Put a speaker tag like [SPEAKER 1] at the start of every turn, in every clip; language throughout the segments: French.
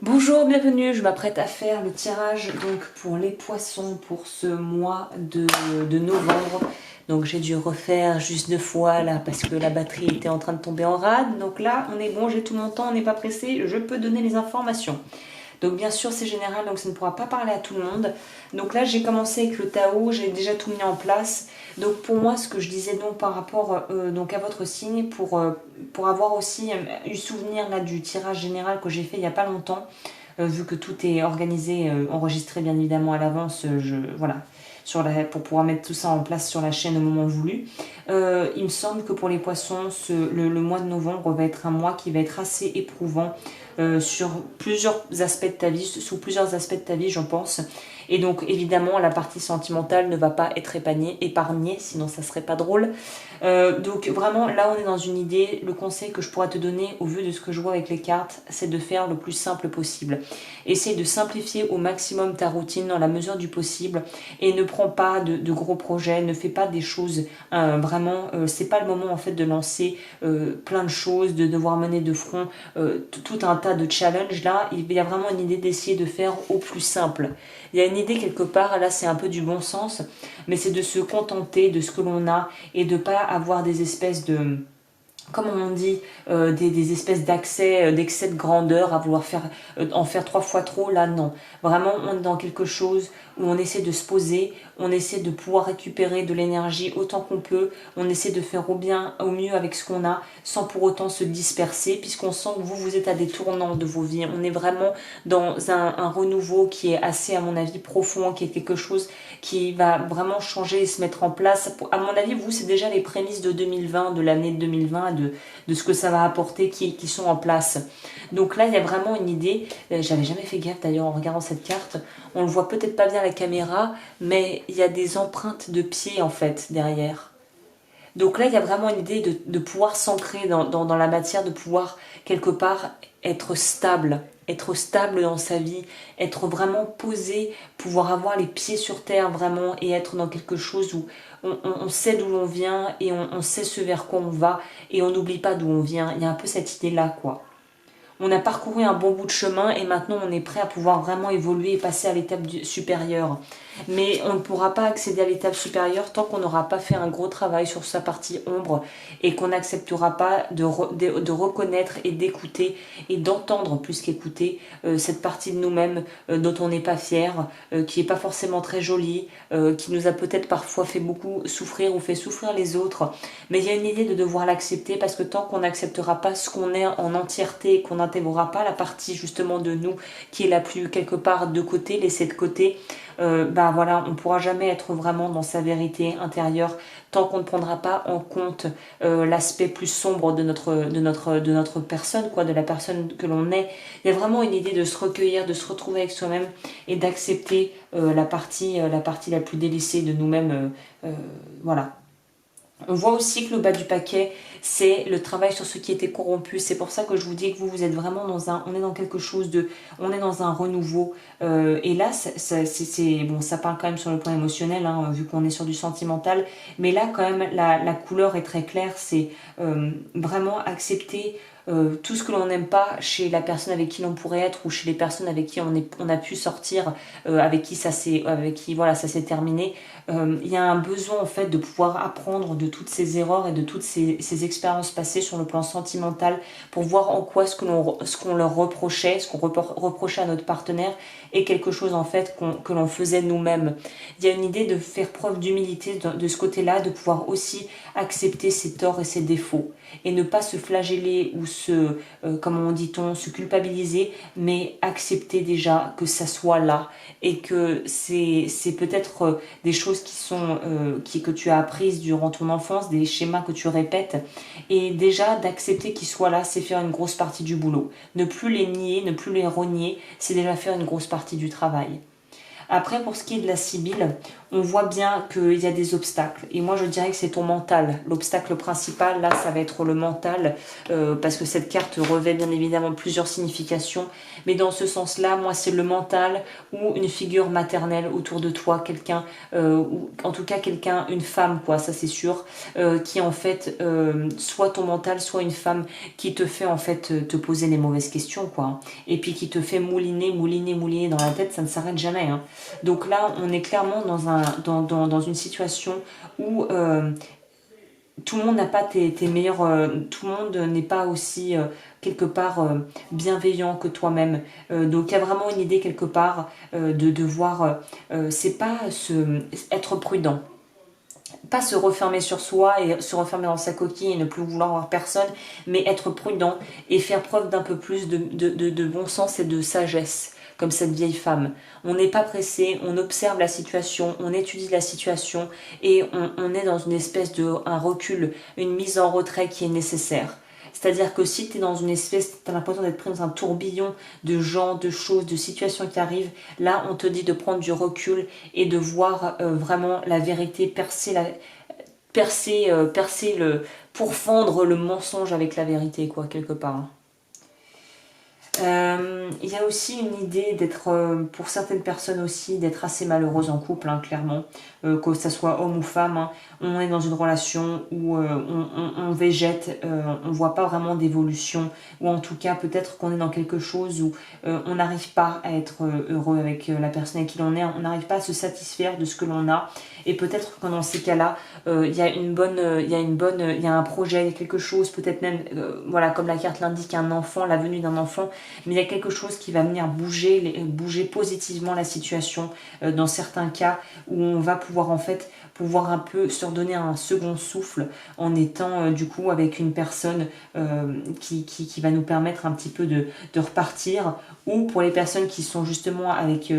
[SPEAKER 1] Bonjour, bienvenue, je m'apprête à faire le tirage donc pour les poissons pour ce mois de novembre. Donc j'ai dû refaire juste 2 fois là parce que la batterie était en train de tomber en rade. Donc là on est bon, j'ai tout mon temps, on n'est pas pressé, je peux donner les informations. Donc bien sûr c'est général, donc ça ne pourra pas parler à tout le monde. Donc là j'ai commencé avec le Tao, j'ai déjà tout mis en place. Donc pour moi ce que je disais donc par rapport donc à votre signe, pour avoir aussi eu souvenir là du tirage général que j'ai fait il n'y a pas longtemps, vu que tout est organisé, enregistré bien évidemment à l'avance, voilà, pour pouvoir mettre tout ça en place sur la chaîne au moment voulu. Il me semble que pour les poissons, le mois de novembre va être un mois qui va être assez éprouvant sur plusieurs aspects de ta vie, sous plusieurs aspects de ta vie, je pense. Et donc évidemment, la partie sentimentale ne va pas être épargnée, sinon ça serait pas drôle. Donc vraiment, là on est dans une idée, le conseil que je pourrais te donner au vu de ce que je vois avec les cartes, c'est de faire le plus simple possible. Essaye de simplifier au maximum ta routine dans la mesure du possible et ne prends pas de gros projets, ne fais pas des choses vraiment, c'est pas le moment en fait de lancer plein de choses, de devoir mener de front tout un tas de challenges. Là, il y a vraiment une idée d'essayer de faire au plus simple. Il y a une idée quelque part, là c'est un peu du bon sens, mais c'est de se contenter de ce que l'on a et de pas avoir des espèces de, comme on dit, des espèces d'excès de grandeur, à vouloir en faire 3 fois trop, là non. Vraiment, on est dans quelque chose où on essaie de se poser, on essaie de pouvoir récupérer de l'énergie autant qu'on peut, on essaie de faire au bien, au mieux avec ce qu'on a, sans pour autant se disperser, puisqu'on sent que vous êtes à des tournants de vos vies. On est vraiment dans un renouveau qui est assez, à mon avis, profond, qui est quelque chose qui va vraiment changer et se mettre en place. À mon avis, vous, c'est déjà les prémices de 2020, de l'année 2020, de ce que ça va apporter qui sont en place. Donc là, il y a vraiment une idée. J'avais jamais fait gaffe d'ailleurs en regardant cette carte. On le voit peut-être pas bien à la caméra, mais il y a des empreintes de pieds en fait derrière. Donc là, il y a vraiment une idée de pouvoir s'ancrer dans la matière, de pouvoir quelque part être stable dans sa vie, être vraiment posé, pouvoir avoir les pieds sur terre vraiment et être dans quelque chose où on sait d'où l'on vient et on sait ce vers quoi on va et on n'oublie pas d'où on vient. Il y a un peu cette idée-là, quoi. On a parcouru un bon bout de chemin et maintenant on est prêt à pouvoir vraiment évoluer et passer à l'étape supérieure. Mais on ne pourra pas accéder à l'étape supérieure tant qu'on n'aura pas fait un gros travail sur sa partie ombre et qu'on n'acceptera pas de reconnaître et d'écouter et d'entendre plus qu'écouter cette partie de nous-mêmes dont on n'est pas fier, qui n'est pas forcément très jolie, qui nous a peut-être parfois fait beaucoup souffrir ou fait souffrir les autres. Mais il y a une idée de devoir l'accepter parce que tant qu'on n'acceptera pas ce qu'on est en entièreté et qu'on n'intégrera pas la partie justement de nous qui est la plus quelque part de côté, laissée de côté, ben voilà, on ne pourra jamais être vraiment dans sa vérité intérieure tant qu'on ne prendra pas en compte l'aspect plus sombre de notre personne, quoi, de la personne que l'on est. Il y a vraiment une idée de se recueillir, de se retrouver avec soi-même et d'accepter la partie la plus délaissée de nous-mêmes. Voilà. On voit aussi que le bas du paquet, c'est le travail sur ce qui était corrompu. C'est pour ça que je vous dis que vous êtes vraiment on est dans quelque chose de, on est dans un renouveau. Et là, bon, ça parle quand même sur le plan émotionnel, hein, vu qu'on est sur du sentimental. Mais là, quand même, la couleur est très claire. C'est vraiment accepter tout ce que l'on n'aime pas chez la personne avec qui l'on pourrait être ou chez les personnes avec qui on a pu sortir, avec qui voilà, ça s'est terminé. Il y a un besoin en fait de pouvoir apprendre de toutes ces erreurs et de toutes ces expériences passées sur le plan sentimental pour voir en quoi ce qu'on leur reprochait, ce qu'on reprochait à notre partenaire est quelque chose en fait que l'on faisait nous-mêmes. Il y a une idée de faire preuve d'humilité de ce côté-là, de pouvoir aussi accepter ses torts et ses défauts et ne pas se flageller ou comment dit-on, se culpabiliser, mais accepter déjà que ça soit là et que c'est peut-être des choses que tu as apprises durant ton enfance, des schémas que tu répètes, et déjà d'accepter qu'ils soient là, c'est faire une grosse partie du boulot. Ne plus les nier, ne plus les renier, c'est déjà faire une grosse partie du travail. Après, pour ce qui est de la Sibylle, on voit bien qu'il y a des obstacles. Et moi, je dirais que c'est ton mental. L'obstacle principal, là, ça va être le mental, parce que cette carte revêt bien évidemment plusieurs significations. Mais dans ce sens-là, moi, c'est le mental ou une figure maternelle autour de toi, quelqu'un, ou en tout cas quelqu'un, une femme, quoi, ça c'est sûr, qui en fait, soit ton mental, soit une femme qui te fait en fait te poser les mauvaises questions, quoi. Et puis qui te fait mouliner, mouliner, mouliner dans la tête, ça ne s'arrête jamais, hein. Donc là, on est clairement dans une situation où tout le monde n'a pas tes meilleurs... tout le monde n'est pas aussi, quelque part, bienveillant que toi-même. Donc il y a vraiment une idée quelque part de devoir... c'est pas être prudent. Pas se refermer sur soi et se refermer dans sa coquille et ne plus vouloir voir personne, mais être prudent et faire preuve d'un peu plus de bon sens et de sagesse, comme cette vieille femme. On n'est pas pressé, on observe la situation, on étudie la situation et on est dans une espèce un recul, une mise en retrait qui est nécessaire. C'est-à-dire que si tu es dans une espèce, tu as l'impression d'être pris dans un tourbillon de gens, de choses, de situations qui arrivent, là on te dit de prendre du recul et de voir vraiment la vérité, pour fendre le mensonge avec la vérité, quoi, quelque part. Il y a aussi une idée d'être, pour certaines personnes aussi, d'être assez malheureuse en couple, hein, clairement, que ce soit homme ou femme, hein. On est dans une relation où on végète, on voit pas vraiment d'évolution, ou en tout cas peut-être qu'on est dans quelque chose où on n'arrive pas à être heureux avec la personne avec qui l'on est, on n'arrive pas à se satisfaire de ce que l'on a, et peut-être que dans ces cas-là, il y a un projet, il y a quelque chose, peut-être même, voilà, comme la carte l'indique, un enfant, la venue d'un enfant, mais il y a quelque chose qui va venir bouger positivement la situation dans certains cas où on va pouvoir en fait un peu se redonner un second souffle en étant du coup avec une personne qui va nous permettre un petit peu de repartir, ou pour les personnes qui sont justement avec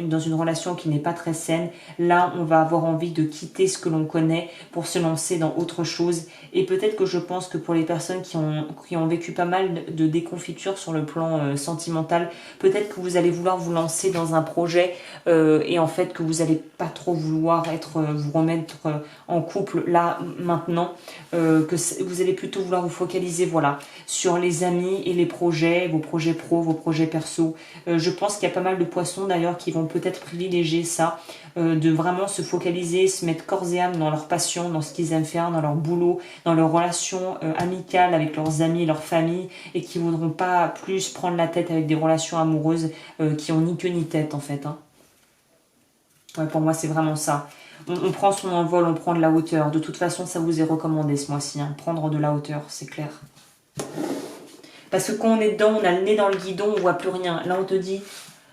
[SPEAKER 1] dans une relation qui n'est pas très saine, là on va avoir envie de quitter ce que l'on connaît pour se lancer dans autre chose. Et peut-être que je pense que pour les personnes qui ont vécu pas mal de déconfiture sur le plan sentimental, peut-être que vous allez vouloir vous lancer dans un projet et en fait que vous n'allez pas trop vouloir vous remettre en couple là maintenant, que vous allez plutôt vouloir vous focaliser, voilà, sur les amis et les projets, vos projets pro, vos projets perso. Je pense qu'il y a pas mal de poissons d'ailleurs qui vont peut-être privilégier ça, de vraiment se focaliser, se mettre corps et âme dans leur passion, dans ce qu'ils aiment faire, dans leur boulot, dans leurs relations amicales avec leurs amis, leur famille, et qui ne voudront pas plus prendre la tête avec des relations amoureuses qui ont ni queue ni tête en fait, hein. Ouais, pour moi c'est vraiment ça. On prend son envol, on prend de la hauteur. De toute façon, ça vous est recommandé ce mois-ci, hein. Prendre de la hauteur, c'est clair. Parce que quand on est dedans, on a le nez dans le guidon, on voit plus rien. Là, on te dit,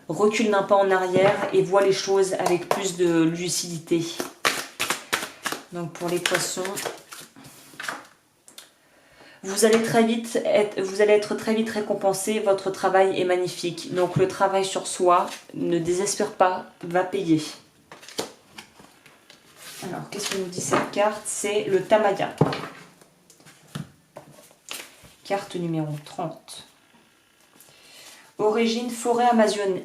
[SPEAKER 1] recule d'un pas en arrière et vois les choses avec plus de lucidité. Donc pour les poissons, vous allez être très vite récompensé. Votre travail est magnifique. Donc le travail sur soi, ne désespère pas, va payer. Alors, qu'est-ce que nous dit cette carte? C'est le Tamaya. Carte numéro 30. Origine forêt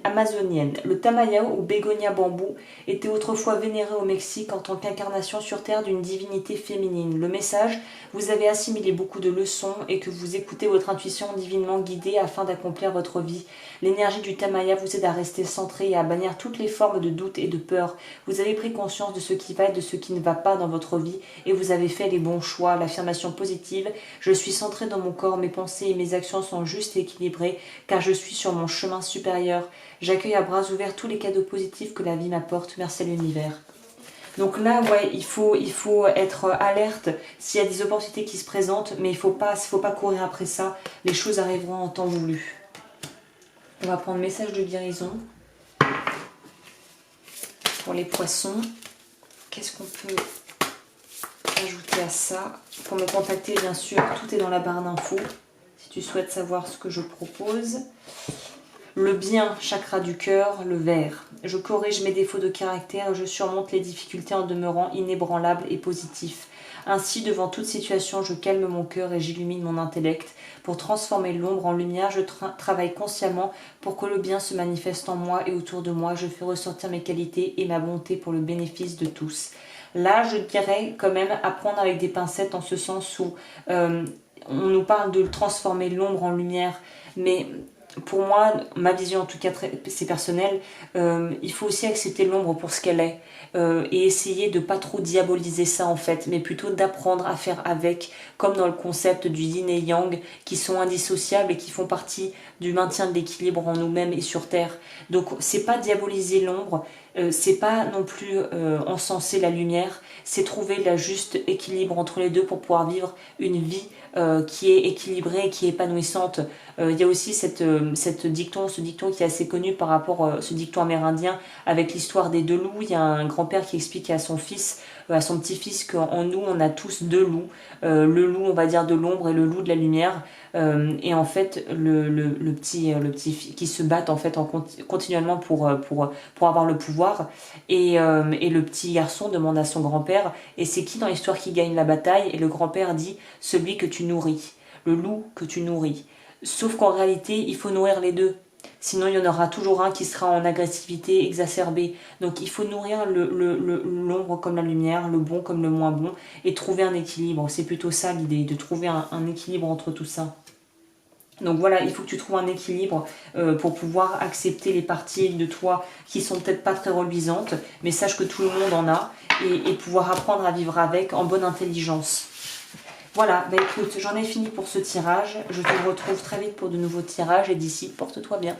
[SPEAKER 1] amazonienne. Le Tamaya ou Bégonia bambou était autrefois vénéré au Mexique en tant qu'incarnation sur Terre d'une divinité féminine. Le message, vous avez assimilé beaucoup de leçons et que vous écoutez votre intuition divinement guidée afin d'accomplir votre vie. L'énergie du Tamaya vous aide à rester centré et à bannir toutes les formes de doute et de peur. Vous avez pris conscience de ce qui va et de ce qui ne va pas dans votre vie et vous avez fait les bons choix. L'affirmation positive, je suis centré dans mon corps, mes pensées et mes actions sont justes et équilibrées car je suis sur mon chemin supérieur. J'accueille à bras ouverts tous les cadeaux positifs que la vie m'apporte. Merci à l'univers. Donc là, ouais, il faut être alerte s'il y a des opportunités qui se présentent, mais il faut pas courir après ça. Les choses arriveront en temps voulu. On va prendre message de guérison pour les poissons. Qu'est-ce qu'on peut ajouter à ça? Pour me contacter, bien sûr, tout est dans la barre d'infos. Si tu souhaites savoir ce que je propose. Le bien, chakra du cœur, le vert. Je corrige mes défauts de caractère et je surmonte les difficultés en demeurant inébranlable et positif. Ainsi, devant toute situation, je calme mon cœur et j'illumine mon intellect. Pour transformer l'ombre en lumière, je travaille consciemment pour que le bien se manifeste en moi et autour de moi. Je fais ressortir mes qualités et ma bonté pour le bénéfice de tous. Là, je dirais quand même apprendre avec des pincettes en ce sens où on nous parle de transformer l'ombre en lumière, mais pour moi, ma vision en tout cas, c'est personnel, il faut aussi accepter l'ombre pour ce qu'elle est et essayer de pas trop diaboliser ça en fait, mais plutôt d'apprendre à faire avec, comme dans le concept du yin et yang, qui sont indissociables et qui font partie du maintien de l'équilibre en nous-mêmes et sur Terre. Donc c'est pas diaboliser l'ombre, c'est pas non plus encenser la lumière, c'est trouver le juste équilibre entre les deux pour pouvoir vivre une vie qui est équilibrée, qui est épanouissante. Il y a aussi ce dicton qui est assez connu par rapport ce dicton amérindien avec l'histoire des deux loups. Il y a un grand-père qui explique à son fils, à son petit-fils, qu'en nous on a tous deux loups, le loup on va dire de l'ombre et le loup de la lumière, et en fait le petit qui se battent en fait continuellement pour avoir le pouvoir, et le petit garçon demande à son grand-père, et c'est qui dans l'histoire qui gagne la bataille, et le grand-père dit celui que tu nourris, le loup que tu nourris. Sauf qu'en réalité, il faut nourrir les deux. Sinon, il y en aura toujours un qui sera en agressivité exacerbée. Donc, il faut nourrir l'ombre comme la lumière, le bon comme le moins bon, et trouver un équilibre. C'est plutôt ça l'idée, de trouver un équilibre entre tout ça. Donc voilà, il faut que tu trouves un équilibre pour pouvoir accepter les parties de toi qui sont peut-être pas très reluisantes, mais sache que tout le monde en a, et pouvoir apprendre à vivre avec en bonne intelligence. Voilà, bah écoute, j'en ai fini pour ce tirage. Je te retrouve très vite pour de nouveaux tirages et d'ici, porte-toi bien.